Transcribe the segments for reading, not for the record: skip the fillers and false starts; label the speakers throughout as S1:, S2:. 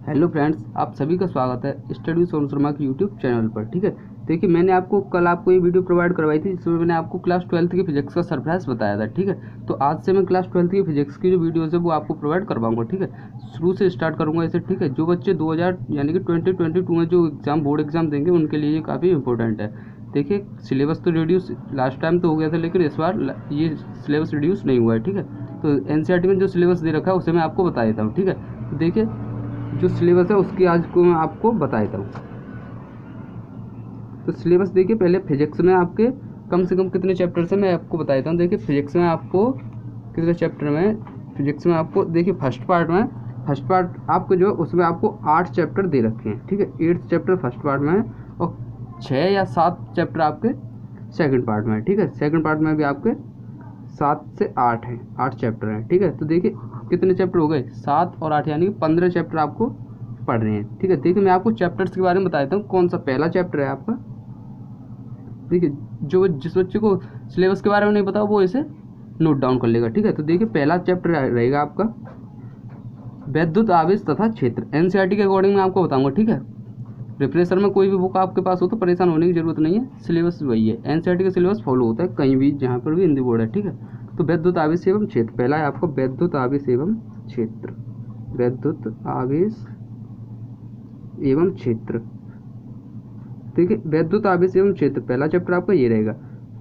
S1: Hello friends, आप सभी का स्वागत है स्टडी सोनू शर्मा के यूट्यूब चैनल पर। ठीक है, देखिए मैंने आपको कल ये वीडियो प्रोवाइड करवाई थी जिसमें मैंने आपको क्लास 12th की फिजिक्स का सरप्राइज बताया था। ठीक है, तो आज से मैं क्लास 12th की फिजिक्स की जो वीडियोज़ है वो आपको प्रोवाइड करवाऊंगा। ठीक है, शुरू से स्टार्ट करूंगा ऐसे। ठीक है, जो बच्चे 2000 यानी कि 2022 में जो बोर्ड एग्जाम देंगे उनके लिए ये काफ़ी इंपॉर्टेंट है। देखिए, सिलेबस तो रिड्यूस लास्ट टाइम तो हो गया था, लेकिन इस बार ये सिलेबस रिड्यूस नहीं हुआ है। ठीक है, तो एनसीईआरटी में जो सिलेबस दे रखा है उसे मैं आपको बता देता हूँ। ठीक है, तो देखिए जो सिलेबस है उसकी आज को मैं आपको बता देता हूँ। तो सिलेबस देखिए, पहले फिजिक्स में आपके कम से कम कितने चैप्टर्स हैं मैं आपको बता देता हूँ। देखिए फिजिक्स में आपको कितने चैप्टर में, फिजिक्स में आपको देखिए फर्स्ट पार्ट आपको जो उसमें आपको 8 चैप्टर दे रखे हैं। ठीक है, 8 चैप्टर फर्स्ट पार्ट में है और 6 या 7 चैप्टर आपके सेकंड पार्ट में है। ठीक है, सेकंड पार्ट में भी आपके 7 से 8 हैं, 8 चैप्टर हैं। ठीक है, तो देखिए कितने चैप्टर हो गए, 7 और 8 यानी कि 15 चैप्टर आपको पढ़ रहे हैं। ठीक है, देखिए मैं आपको चैप्टर्स के बारे में बता देता हूँ। कौन सा पहला चैप्टर है आपका, देखिए जो जिस बच्चे को सिलेबस के बारे में नहीं पता वो इसे नोट डाउन कर लेगा। ठीक है, तो देखिए पहला चैप्टर रहेगा आपका वैद्युत आवेश तथा क्षेत्र। एनसीईआरटी के अकॉर्डिंग मैं आपको बताऊंगा। ठीक है, रिफ्रेशर में कोई भी बुक आपके पास हो तो परेशान होने की जरूरत नहीं है, सिलेबस वही है। एनसीईआरटी का सिलेबस फॉलो होता है कहीं भी जहाँ पर भी हिंदी बोर्ड है। ठीक है, तो वैद्युत आवेश एवं क्षेत्र पहला है आपको, वैद्युत आवेश एवं क्षेत्र, वैद्युत आवेश एवं क्षेत्र। देखिए वैद्युत आवेश एवं क्षेत्र पहला चैप्टर आपका ये रहेगा।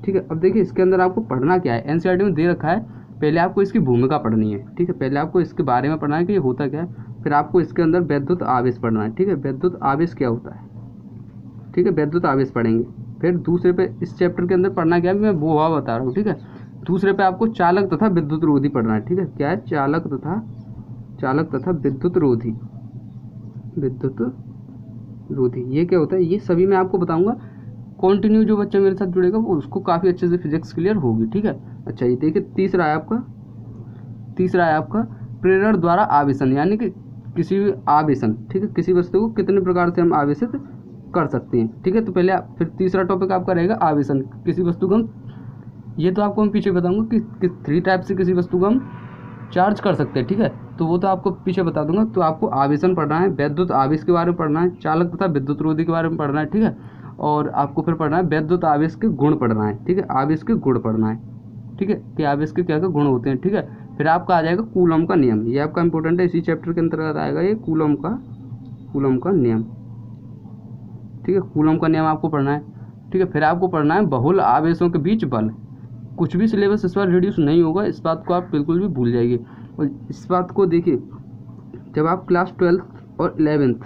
S1: ठीक है, अब देखिए इसके अंदर आपको पढ़ना क्या है, एनसीईआरटी में दे रखा है। पहले आपको इसकी भूमिका पढ़नी है। ठीक है, पहले आपको इसके बारे में पढ़ना है कि ये होता क्या है, फिर आपको इसके अंदर वैद्युत आवेश पढ़ना है। ठीक है, वैद्युत आवेश क्या होता है। ठीक है, वैद्युत आवेश पढ़ेंगे। फिर दूसरे पे इस चैप्टर के अंदर पढ़ना क्या है मैं वो बता रहा हूँ। ठीक है, दूसरे पे आपको चालक तथा विद्युत रोधी पढ़ना है। ठीक है, क्या है, चालक तथा विद्युत रोधी, विद्युत रोधी ये क्या होता है, ये सभी मैं आपको बताऊंगा। कंटिन्यू जो बच्चा मेरे साथ जुड़ेगा वो उसको काफ़ी अच्छे से फिजिक्स क्लियर होगी। ठीक है, अच्छा ये देखिए तीसरा है आपका प्रेरण द्वारा आवेशन, यानी कि किसी भी आवेशन। ठीक है, किसी वस्तु को कितने प्रकार से हम आवेशित कर सकते हैं। ठीक है, तो पहले फिर तीसरा टॉपिक आपका रहेगा आवेशन। किसी वस्तु को हम, ये तो आपको मैं पीछे बताऊंगा कि 3 टाइप से किसी वस्तु को हम चार्ज कर सकते हैं। ठीक है, तो वो तो आपको पीछे बता दूंगा। तो आपको आवेशन पढ़ना है, वैद्युत आवेश के बारे में पढ़ना है, चालक तथा विद्युत रोधी के बारे में पढ़ना है। ठीक है, और आपको फिर पढ़ना है वैद्युत आवेश के गुण पढ़ना है। ठीक है, आवेश के गुण पढ़ना है। ठीक है, कि आवेश के क्या क्या गुण होते हैं। ठीक है, फिर आपका आ जाएगा कूलम का नियम, ये आपका इंपॉर्टेंट है, इसी चैप्टर के अंतर्गत आएगा ये कूलम का नियम। ठीक है, कूलम का नियम आपको पढ़ना है। ठीक है, फिर आपको पढ़ना है बहुल आवेशों के बीच बल। कुछ भी सिलेबस इस बार रिड्यूस नहीं होगा, इस बात को आप बिल्कुल भी भूल जाइए। और इस बात को देखिए, जब आप क्लास 12th और 11th,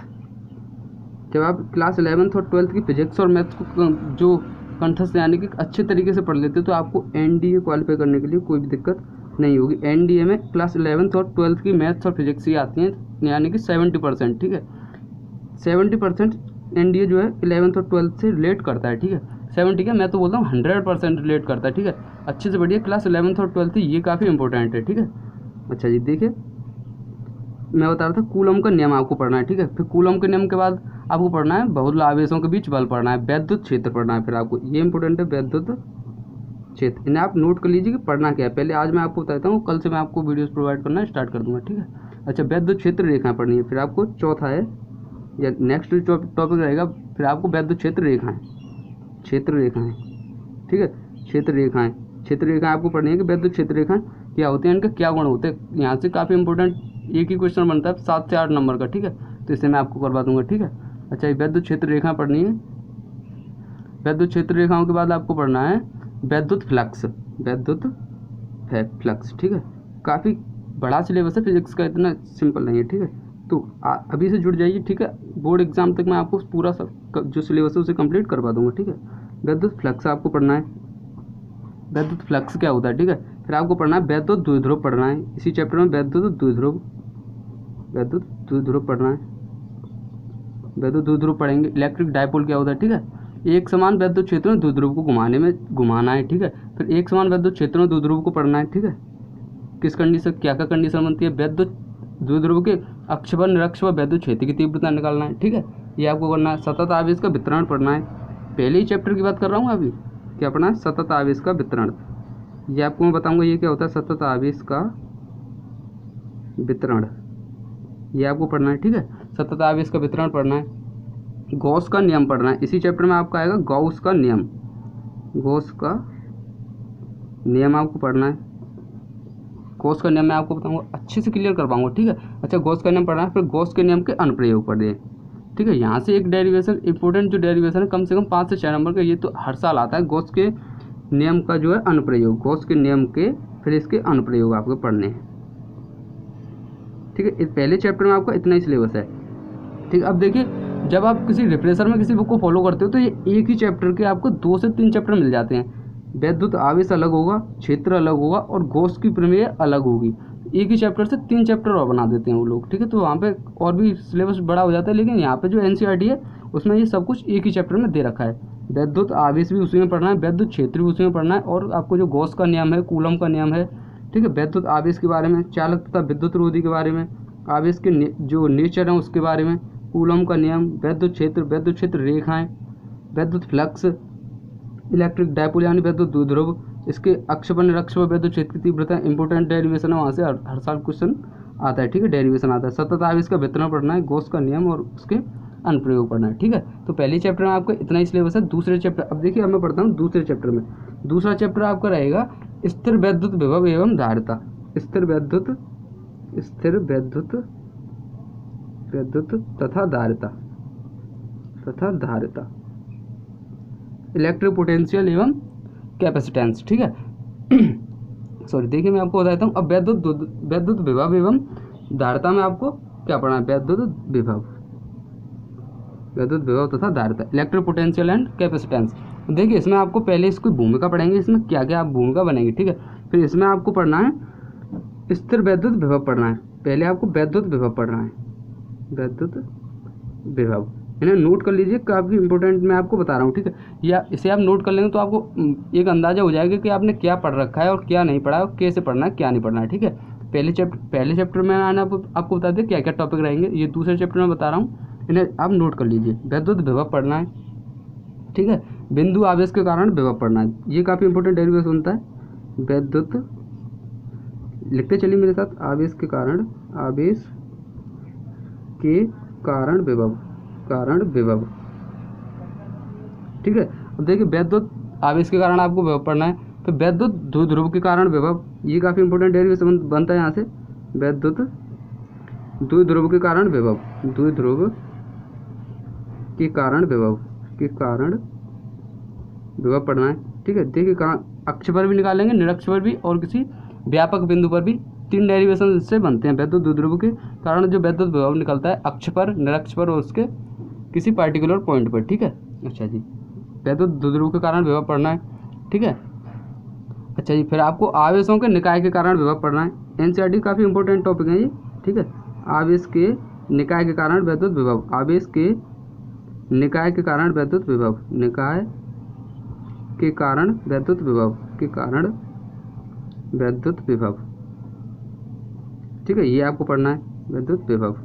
S1: जब आप क्लास 11th और 12th की फिजिक्स और मैथ्स को जो कंठस्थ यानी कि अच्छे तरीके से पढ़ लेते हो तो आपको एनडीए क्वालिफाई करने के लिए कोई भी दिक्कत नहीं होगी। एनडीए में क्लास 11th और 12th की मैथ्स और फिजिक्स ही आती हैं, यानी कि 70%। ठीक है, 70% एनडीए जो है 11th और 12th से रिलेट करता है। ठीक है, 70 क्या, मैं तो बोलता हूँ 100% रिलेट करता है। ठीक है, अच्छे से बढ़िया क्लास 11th और 12th ये काफ़ी इंपॉर्टेंट है। ठीक है, अच्छा जी देखिए मैं बता रहा था कूलम का नियम आपको पढ़ना है। ठीक है, फिर कूलम के नियम के बाद आपको पढ़ना है बहुल आवेशों के बीच बल पढ़ना है, वैद्युत क्षेत्र पढ़ना है। फिर आपको ये इंपॉर्टेंट है वैद्युत क्षेत्र, इन्हें आप नोट कर लीजिए कि पढ़ना क्या है। पहले आज मैं आपको बताता हूँ, कल से मैं आपको वीडियोस प्रोवाइड करना स्टार्ट कर दूँगा। ठीक है, अच्छा वैद्युत क्षेत्र रेखाएँ पढ़नी है। फिर आपको चौथा है या नेक्स्ट टॉपिक रहेगा, फिर आपको वैद्युत क्षेत्र रेखाएँ। ठीक है, क्षेत्र रेखाएँ आपको पढ़नी है कि वैद्युत क्षेत्र रेखाएँ क्या होती हैं, इनके क्या गुण होते हैं। यहाँ से काफ़ी इंपॉर्टेंट एक ही क्वेश्चन बनता है 7 से 8 नंबर का। ठीक है, तो इसे मैं आपको करवा दूंगा। ठीक है, अच्छा ये वैद्युत क्षेत्र रेखा पढ़नी है। वैद्युत क्षेत्र रेखाओं के बाद आपको पढ़ना है वैद्युत फ्लक्स, ठीक है, काफ़ी बड़ा सिलेबस है फिजिक्स का, इतना सिंपल नहीं है। ठीक है, तो अभी से जुड़ जाइए। ठीक है, बोर्ड एग्जाम तक मैं आपको पूरा सब जो सिलेबस है उसे कंप्लीट करवा दूंगा। ठीक है, वैद्युत फ्लक्स आपको पढ़ना है, वैद्युत फ्लक्स क्या होता है। ठीक है, फिर आपको पढ़ना है वैद्युत द्विध्रुव पढ़ना है, इसी चैप्टर में वैद्युत द्विध्रुव पढ़ना है, वैद्युत द्विध्रुव पढ़ेंगे। इलेक्ट्रिक डायपोल क्या होता है। ठीक है, एक समान वैद्युत क्षेत्र में द्विध्रुव को घुमाना है। ठीक है, फिर एक समान वैद्युत क्षेत्र में द्विध्रुव को पढ़ना है। ठीक है, किस कंडीशन क्या कंडीशन बनती है, वैद्युत द्विध्रुव के अक्ष पर निरक्ष व वैद्युत क्षेत्र की तीव्रता निकालना है। ठीक है, ये आपको करना है। सतत आवेश का वितरण पढ़ना है, पहले ही चैप्टर की बात कर रहा हूँ अभी, क्या पढ़ना है, सतत आवेश का वितरण। ये आपको मैं बताऊंगा ये क्या होता है, सतत आवेश का वितरण, ये आपको पढ़ना है। ठीक है, सतत आवेश का वितरण पढ़ना है, गॉस का नियम पढ़ना है। इसी चैप्टर में आपका आएगा गॉस का नियम, गॉस का नियम आपको पढ़ना है। गॉस का नियम मैं आपको बताऊंगा, अच्छे से क्लियर कर पाऊंगा, ठीक है। अच्छा, गॉस का नियम पढ़ना है, फिर गॉस के नियम के अनुप्रयोग पढ़िए, ठीक है। यहाँ से एक डेरिवेशन, इंपॉर्टेंट जो डेरिवेशन है कम से कम 5 से 6 नंबर का, ये तो हर साल आता है। गॉस के नियम का जो है अनुप्रयोग, गॉस के नियम के फिर इसके अनुप्रयोग आपको पढ़ने हैं, ठीक है। इस पहले चैप्टर में आपका इतना ही सिलेबस है, ठीक है। अब देखिए, जब आप किसी रिफ्रेशर में किसी बुक को फॉलो करते हो तो ये एक ही चैप्टर के आपको 2 से 3 चैप्टर मिल जाते हैं। वैद्युत आवेश अलग होगा, क्षेत्र अलग होगा और गॉस की प्रमेय अलग होगी। एक ही चैप्टर से 3 चैप्टर और बना देते हैं वो लोग, ठीक है। तो वहाँ पे और भी सिलेबस बड़ा हो जाता है, लेकिन यहाँ पे जो NCERT है उसमें ये सब कुछ एक ही चैप्टर में दे रखा है। वैद्युत आवेश भी उसी में पढ़ना है, वैद्युत क्षेत्र भी उसी में पढ़ना है, और आपको जो गॉस का नियम है, कूलम का नियम है, ठीक है। वैद्युत आवेश के बारे में, चालक तथा विद्युत रोधी के बारे में, आवेश के जो नेचर है उसके बारे में, कूलम का नियम, वैद्युत क्षेत्र रेखाएं, वैद्युत फ्लक्स, इलेक्ट्रिक डायपोल यानी वैद्युत द्विध्रुव, इसके अक्ष पर निरक्ष पर वैद्युत क्षेत्र की तीव्रता, इंपोर्टेंट डेरिवेशन है, वहाँ से हर साल क्वेश्चन आता है, ठीक है। डेरिवेशन आता है। सतत आवेश का वितरण पढ़ना है, गॉस का नियम और उसके अनुप्रयोग पढ़ना है, ठीक है। तो पहले चैप्टर में आपका इतना ही सिलेबस है। दूसरे चैप्टर, अब देखिए अब मैं पढ़ता हूँ दूसरे चैप्टर में। दूसरा चैप्टर आपका रहेगा स्थिर वैद्युत विभव एवं धारिता, स्थिर वैद्युत तथा धारिता, इलेक्ट्रिक पोटेंशियल एवं कैपेसिटेंस, ठीक है। सॉरी, देखिए मैं आपको बताता हूँ। अब वैद्युत विभव एवं धारिता में आपको क्या पढ़ना है? वैद्युत विभव तथा धारिता, इलेक्ट्रिक पोटेंशियल एंड कैपेसिटेंस। देखिए इसमें आपको पहले इसकी भूमिका पढ़ेंगे, इसमें क्या क्या भूमिका बनेगी, ठीक है। फिर इसमें आपको पढ़ना है स्थिर वैद्युत विभव पढ़ना है। पहले आपको वैद्युत विभव पढ़ना है, वैद्युत विभव, इन्हें नोट कर लीजिए, काफ़ी इंपॉर्टेंट मैं आपको बता रहा हूँ, ठीक है। या इसे आप नोट कर लेंगे तो आपको एक अंदाज़ा हो जाएगा कि आपने क्या पढ़ रखा है और क्या नहीं पढ़ा है और कैसे पढ़ना है क्या नहीं पढ़ना है, ठीक है। पहले चैप्टर में मैंने आपको बता दिया क्या क्या टॉपिक रहेंगे। ये दूसरे चैप्टर में बता रहा हूँ, इन्हें आप नोट कर लीजिए। वैद्युत विभव पढ़ना है, ठीक है। बिंदु आवेश के कारण विभव पढ़ना है, ये काफ़ी इंपॉर्टेंट डेरिवेशन होता है। वैद्युत, लिखते चलिए मेरे साथ, आवेश के कारण विभव, ठीक है। अब देखिए वैद्युत आवेश के कारण आपको विभव पढ़ना है। फिर वैद्युत द्विध्रुव के कारण विभव, ये काफ़ी इंपॉर्टेंट डेरिवेशन बनता है यहाँ से। वैद्युत द्विध्रुव के कारण विभव, द्विध्रुव के कारण विभव पढ़ना है, ठीक है। देखिए कहाँ अक्ष पर भी निकालेंगे, निरक्ष पर भी, और किसी व्यापक बिंदु पर भी। 3 डेरिवेशन इससे बनते हैं। वैद्युत द्विध्रुव के कारण जो वैद्युत विभव निकलता है अक्ष पर, निरक्ष पर और उसके किसी पार्टिकुलर पॉइंट पर, ठीक है। अच्छा जी, वैद्युत द्विध्रुव के कारण विभव पढ़ना है, ठीक है। अच्छा जी, फिर आपको आवेशों के निकाय के कारण विभव पढ़ना है। NCERT काफ़ी इंपॉर्टेंट टॉपिक है ये, ठीक है। आवेश के निकाय के कारण वैद्युत विभव, आवेश के निकाय के कारण वैद्युत विभव, निकाय के कारण वैद्युत विभव, ठीक है। ये आपको पढ़ना है, वैद्युत विभव,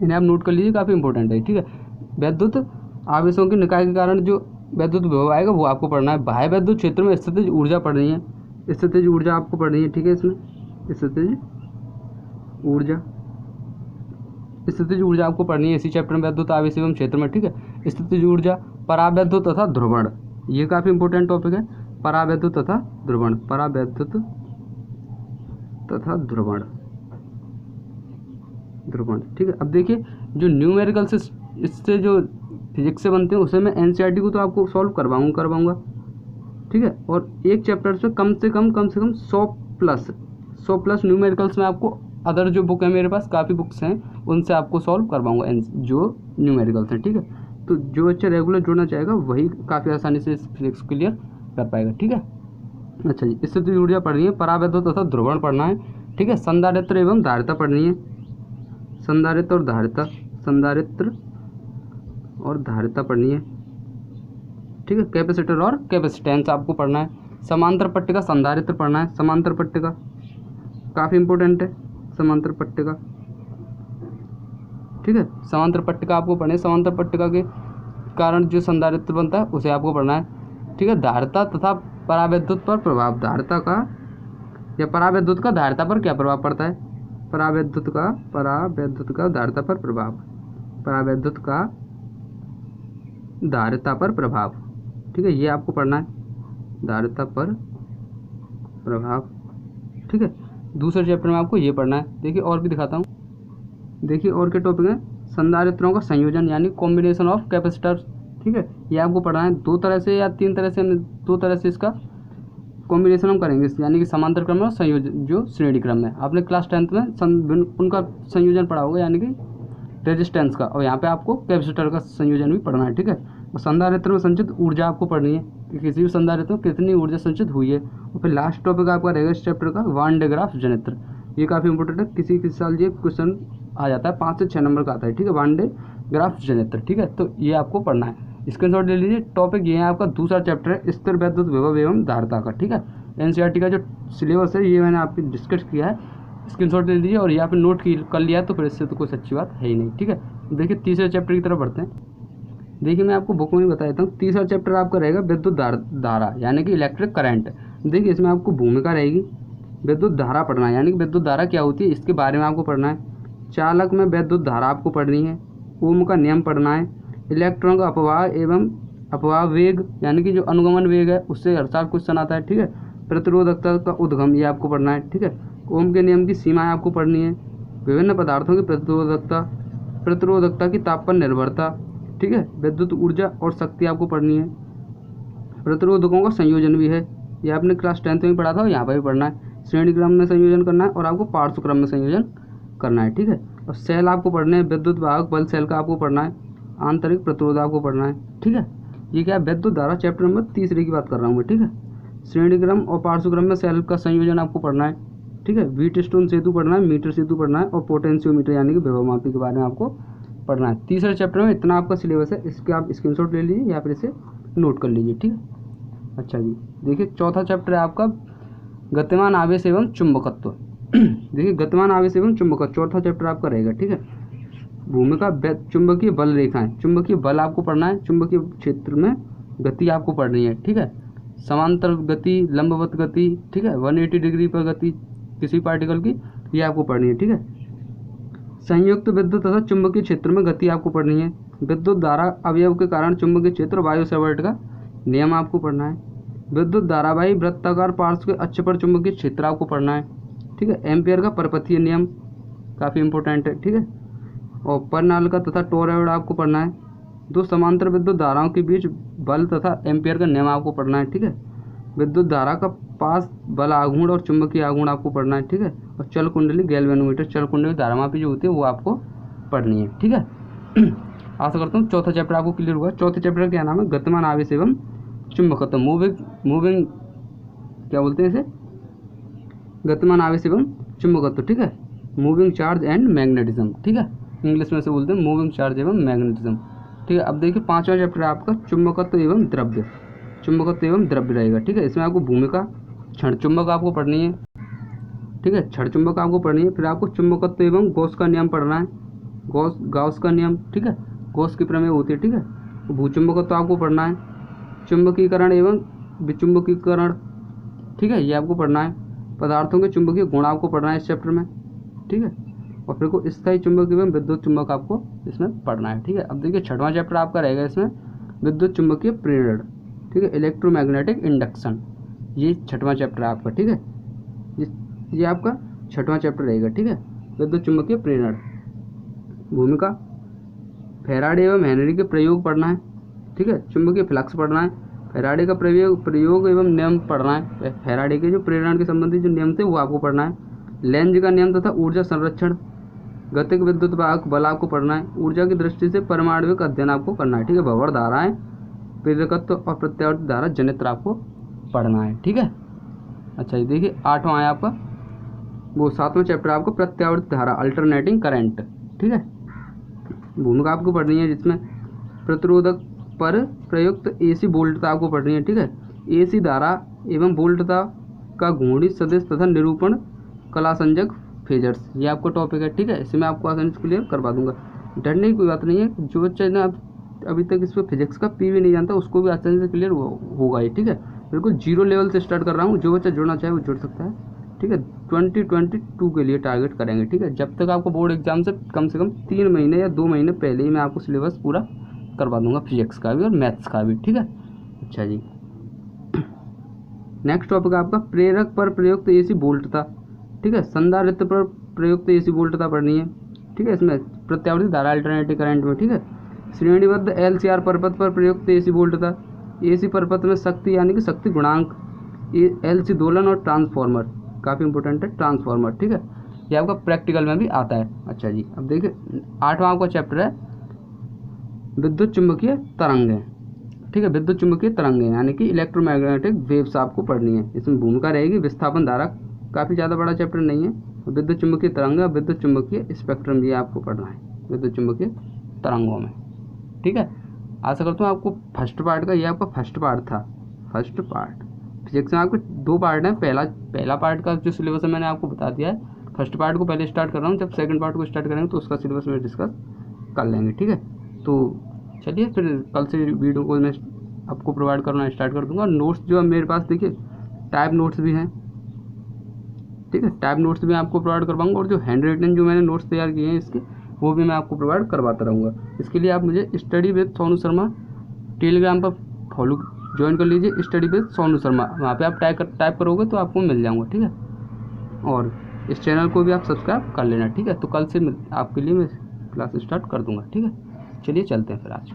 S1: इन्हें आप नोट कर लीजिए, काफ़ी इंपॉर्टेंट है, ठीक है। वैद्युत आवेशों के निकाय के कारण जो वैद्युत विभव आएगा वो आपको पढ़ना है। बाह्य वैद्युत क्षेत्र में स्थितिज ऊर्जा पढ़नी है, स्थितिज ऊर्जा आपको पढ़नी है, ठीक है। इसमें स्थितिज ऊर्जा आपको पढ़नी है इसी चैप्टर में, वैद्युत आवेश एवं क्षेत्र में, ठीक है। स्थितिज ऊर्जा, परावैद्युत तथा ध्रुवण, ये काफ़ी इंपॉर्टेंट टॉपिक है। परावैद्युत तथा ध्रुवण, ठीक है। अब देखिए जो न्यूमेरिकल से इससे जो फिजिक्स से बनते हैं उसे मैं NCERT को तो आपको सॉल्व करवाऊंगा, ठीक है। और एक चैप्टर से कम से कम 100 प्लस न्यूमेरिकल्स में आपको, अदर जो बुक है मेरे पास काफ़ी बुक्स हैं उनसे आपको सॉल्व करवाऊंगा जो न्यूमेरिकल्स हैं, ठीक है। तो जो बच्चा रेगुलर जुड़ना चाहेगा वही काफ़ी आसानी से इस फिजिक्स क्लियर कर पाएगा, ठीक है। अच्छा जी, स्थितिज ऊर्जा पढ़नी है, परावैद्युत तथा ध्रुवण पढ़ना है, ठीक है। संधारित्र एवं धारिता पढ़नी है, संधारित्र और धारिता पढ़नी है, ठीक है। कैपेसिटर और कैपेसिटेंस आपको पढ़ना है। समांतर पट्टिका संधारित्र पढ़ना है, समांतर पट्टिका काफ़ी इंपॉर्टेंट है, समांतर पट्टिका, ठीक है। समांतर पट्टिका आपको पढ़ना है, समांतर पट्टिका के कारण जो संधारित्र बनता है उसे आपको पढ़ना है, ठीक है। धारिता तथा परावैद्युत पर प्रभाव, धारिता का या परावैद्युत का धारिता पर क्या प्रभाव पड़ता है, परावैद्युत का धारिता पर प्रभाव, परावैद्युत का धारिता पर प्रभाव, ठीक है, ये आपको पढ़ना है, धारिता पर प्रभाव, ठीक है। दूसरे चैप्टर में आपको ये पढ़ना है। देखिए और भी दिखाता हूँ, देखिए और के टॉपिक है संधारित्रों का संयोजन यानी कॉम्बिनेशन ऑफ कैपेसिटर्स, ठीक है, ये आपको पढ़ना है। 2 तरह से या 3 तरह से, 2 तरह से इसका कॉम्बिनेशन हम करेंगे, यानी कि समांतर क्रम और संयोजन जो श्रेणी क्रम में। आपने क्लास 10th में उनका संयोजन पढ़ा होगा, यानी कि रेजिस्टेंस का, और यहाँ पे आपको कैपेसिटर का संयोजन भी पढ़ना है, ठीक है। और संधारित्र में संचित ऊर्जा आपको पढ़नी है कि किसी भी संधारित्र में कितनी ऊर्जा संचित हुई है। और फिर लास्ट टॉपिक आपका रहेगा इस चैप्टर का वान डे ग्राफ जनित्र, ये काफ़ी इंपॉर्टेंट है, किसी साल ये क्वेश्चन आ जाता है, 5 से 6 नंबर का आता है, ठीक है, वान डे ग्राफ जनित्र, ठीक है। तो ये आपको पढ़ना है, स्क्रीनशॉट ले लीजिए। टॉपिक ये है आपका दूसरा चैप्टर है स्थिर वैद्युत विभव एवं धारिता का, ठीक है। एनसीईआरटी का जो सिलेबस है ये मैंने आपको डिस्कस किया है, स्क्रीनशॉट ले लीजिए और यहाँ पे नोट कर लिया, तो फिर इससे तो कुछ अच्छी बात है ही नहीं, ठीक है। देखिए तीसरे चैप्टर की तरफ बढ़ते हैं। देखिए मैं आपको बुक में बता देता हूँ, तीसरा चैप्टर आपका रहेगा विद्युत धारा यानी कि इलेक्ट्रिक करंट। देखिए इसमें आपको भूमिका रहेगी, विद्युत धारा पढ़ना है, यानी कि विद्युत धारा क्या होती है इसके बारे में आपको पढ़ना है। चालक में विद्युत धारा आपको पढ़नी है, ओम का नियम पढ़ना है, इलेक्ट्रॉन का अपवाह एवं अपवाह वेग यानी कि जो अनुगमन वेग है उससे हर साल क्वेश्चन आता है, ठीक है। प्रतिरोधकता का उद्गम ये आपको पढ़ना है, ठीक है। ओम के नियम की सीमाएं आपको पढ़नी है, विभिन्न पदार्थों की प्रतिरोधकता की तापमान निर्भरता, ठीक है, विद्युत ऊर्जा और शक्ति आपको पढ़नी है। प्रतिरोधकों का संयोजन भी है, ये आपने क्लास 10th में पढ़ा था, यहाँ पर भी पढ़ना है। श्रेणी क्रम में संयोजन करना है और आपको पार्श्व क्रम में संयोजन करना है, ठीक है। और सेल आपको पढ़ने हैं, विद्युत वाहक बल सेल का आपको पढ़ना है, आंतरिक प्रतिरोध आपको पढ़ना है, ठीक है। ये क्या है, विद्युत धारा चैप्टर नंबर 3 की बात कर रहा हूँ मैं, ठीक है। श्रेणी क्रम और पार्श्व क्रम में सेल का संयोजन आपको पढ़ना है, ठीक है। व्हीटस्टोन सेतु पढ़ना है, मीटर सेतु पढ़ना है और पोटेंशियोमीटर यानी कि विभव मापी के बारे में आपको पढ़ना है। तीसरे चैप्टर में इतना आपका सिलेबस है, इसके आप स्क्रीनशॉट ले लीजिए या फिर इसे नोट कर लीजिए, ठीक है। अच्छा जी, देखिए चौथा चैप्टर है आपका गतिमान आवेश एवं चुंबकत्व। देखिए गतिमान आवेश एवं चुंबकत्व चौथा चैप्टर आपका रहेगा, ठीक है। भूमिका चुंबकीय बल रेखाएं, चुंबकीय बल आपको पढ़ना है, चुंबकीय क्षेत्र में गति आपको पढ़नी है, ठीक है। समांतर गति, लंबवत गति, ठीक है, 180 डिग्री पर गति किसी पार्टिकल की, ये आपको पढ़नी है, ठीक है। संयुक्त विद्युत तथा चुंबकीय क्षेत्र में गति आपको पढ़नी है। विद्युत धारा अवयव के कारण चुंबकीय क्षेत्र वायु सेवर्ट का नियम आपको पढ़ना है। विद्युत धारावाही वृत्ताकार पार्श्व के अक्ष पर चुंबकीय क्षेत्र आपको पढ़ना है, ठीक है। एम्पियर का परपथीय नियम काफ़ी इंपॉर्टेंट है, ठीक है। और परनालिका तथा टोरॉइड आपको पढ़ना है। 2 समांतर विद्युत धाराओं के बीच बल तथा एम्पियर का नियम आपको पढ़ना है, ठीक है। विद्युत धारा का पास बल आघूर्ण और चुंबकीय आघूर्ण आपको पढ़ना है, ठीक है। और चल कुंडली गैल्वेनोमीटर, चल कुंडली धारामापी जो होती है वो आपको पढ़नी है, ठीक है। आशा करता हूँ चौथा चैप्टर आपको क्लियर हुआ। चौथे चैप्टर का क्या नाम है, गतिमान आवेश एवं चुंबकत्व, मूविंग क्या बोलते हैं इसे, गतिमान आवेश एवं चुंबकत्व, ठीक है। मूविंग चार्ज एंड मैग्नेटिज्म, ठीक है, इंग्लिश में से बोलते हैं मूविंग चार्ज एवं मैग्नेटिज्म, ठीक है। अब देखिए 5वां चैप्टर है आपका चुंबकत्व एवं द्रव्य, चुंबकत्व एवं द्रव्य रहेगा, ठीक है। इसमें आपको भूमिका क्षण चुंबक आपको पढ़नी है, ठीक है, क्षण चुंबक आपको पढ़नी है। फिर आपको चुंबकत्व एवं गॉस का नियम पढ़ना है, गॉस का नियम, ठीक है, गॉस की प्रमेय होती है, ठीक है। भूचुंबकत्व आपको पढ़ना है, चुंबकीकरण एवं विचुंबकीकरण, ठीक है, ये आपको पढ़ना है। पदार्थों के चुंबकीय गुण आपको पढ़ना है इस चैप्टर में, ठीक है। और फिर को स्थायी चुंबक एवं विद्युत चुंबक आपको इसमें पढ़ना है, ठीक है। अब देखिए 6वां चैप्टर आपका रहेगा इसमें विद्युत चुंबकीय प्रेरण, ठीक है, इलेक्ट्रोमैग्नेटिक इंडक्शन, ये 6वां चैप्टर है आपका, ठीक है। ये आपका 6वां चैप्टर रहेगा, ठीक है। विद्युत चुंबकीय प्रेरण, भूमिका फैराडे एवं हेनरी के प्रयोग पढ़ना है, ठीक है। चुंबकीय फ्लक्स पढ़ना है, फैराडे का प्रयोग एवं नियम पढ़ना है। फैराडे के जो प्रेरण के संबंधित जो नियम थे वो आपको पढ़ना है। लेंज का नियम तथा ऊर्जा संरक्षण, गतिक विद्युत वाहक बल आपको पढ़ना है। ऊर्जा की दृष्टि से परमाणुविक अध्ययन आपको करना है, ठीक है। भंवर धाराएं, प्रेरकत्व और प्रत्यावर्ती धारा जनित्र आपको पढ़ना है, ठीक है। अच्छा ये देखिए 8वां है आपका, वो 7वां चैप्टर आपको प्रत्यावर्ती धारा, अल्टरनेटिंग करंट, ठीक है। भूमिका आपको पढ़नी है जिसमें प्रतिरोधक पर प्रयुक्त एसी वोल्टता आपको पढ़नी है, ठीक है। एसी धारा एवं वोल्टता का घूर्णी सदिश तथा निरूपण कला संजक फेजर्स, ये आपका टॉपिक है, ठीक है। इसमें आपको आसानी से क्लियर करवा दूंगा, डरने की कोई बात नहीं है। जो बच्चा ना अभी तक इस पर फिजिक्स का पी भी नहीं जानता उसको भी आसानी से क्लियर होगा ही, ठीक है। बिल्कुल 0 लेवल से स्टार्ट कर रहा हूँ, जो बच्चा जुड़ना चाहे वो जुड़ सकता है, ठीक है, 2022 के लिए टारगेट करेंगे। ठीक है, जब तक आपको बोर्ड एग्जाम से कम 3 महीने या 2 महीने पहले ही मैं आपको सिलेबस पूरा करवा दूंगा, फिजिक्स का भी और मैथ्स का भी। ठीक है, अच्छा जी, नेक्स्ट टॉपिक आपका प्रेरक पर प्रयुक्त एसी वोल्टता। ठीक है, संधारित्र पर प्रयुक्त एसी वोल्टता पढ़नी है। ठीक है, इसमें प्रत्यावर्ती धारा अल्टरनेटिव करंट में। ठीक है, श्रेणीबद्ध एलसीआर परपथ पर प्रयुक्त एसी वोल्टता, एसी परपथ में शक्ति यानी कि शक्ति गुणांक, एलसी दोलन और ट्रांसफार्मर, काफ़ी इंपॉर्टेंट है ट्रांसफार्मर। ठीक है, ये आपका प्रैक्टिकल में भी आता है। अच्छा जी, अब देखिए 8वां आपका चैप्टर है विद्युत चुंबकीय तरंगें। ठीक है, विद्युत चुंबकीय तरंगें यानी कि इलेक्ट्रोमैग्नेटिक वेव्स आपको पढ़नी है। इसमें भूमिका रहेगी विस्थापन धारा, काफ़ी ज़्यादा बड़ा चैप्टर नहीं है। विद्युत चुंबकीय तरंग, विद्युत चुंबकीय स्पेक्ट्रम, ये आपको पढ़ना है विद्युत चुंबकीय तरंगों में। ठीक है, आशा करता हूँ आपको फर्स्ट पार्ट का, ये आपका फर्स्ट पार्ट था। फर्स्ट पार्ट फिजिक्स में आपके 2 पार्ट हैं। पहला पार्ट का जो सिलेबस है मैंने आपको बता दिया है। फर्स्ट पार्ट को पहले स्टार्ट कर रहा हूँ, जब सेकंड पार्ट को स्टार्ट करेंगे तो उसका सिलेबस में डिस्कस कर लेंगे। ठीक है, तो चलिए फिर कल से वीडियो को मैं आपको प्रोवाइड करना स्टार्ट कर दूंगा। नोट्स जो है मेरे पास देखिए टाइप नोट्स भी हैं। ठीक है, टाइप नोट्स भी आपको प्रोवाइड करवाऊंगा, और जो हैंड रिटन जो मैंने नोट्स तैयार किए हैं इसके, वो भी मैं आपको प्रोवाइड करवाता रहूँगा। इसके लिए आप मुझे study with Sonu Sharma Telegram पर फॉलो ज्वाइन कर लीजिए, स्टडी विद सोनू शर्मा, वहाँ पे आप टाइप करोगे तो आपको मिल जाऊँगा। ठीक है, और इस चैनल को भी आप सब्सक्राइब कर लेना। ठीक है, तो कल से आपके लिए मैं क्लास स्टार्ट कर दूँगा। ठीक है, चलिए चलते हैं फिर आज।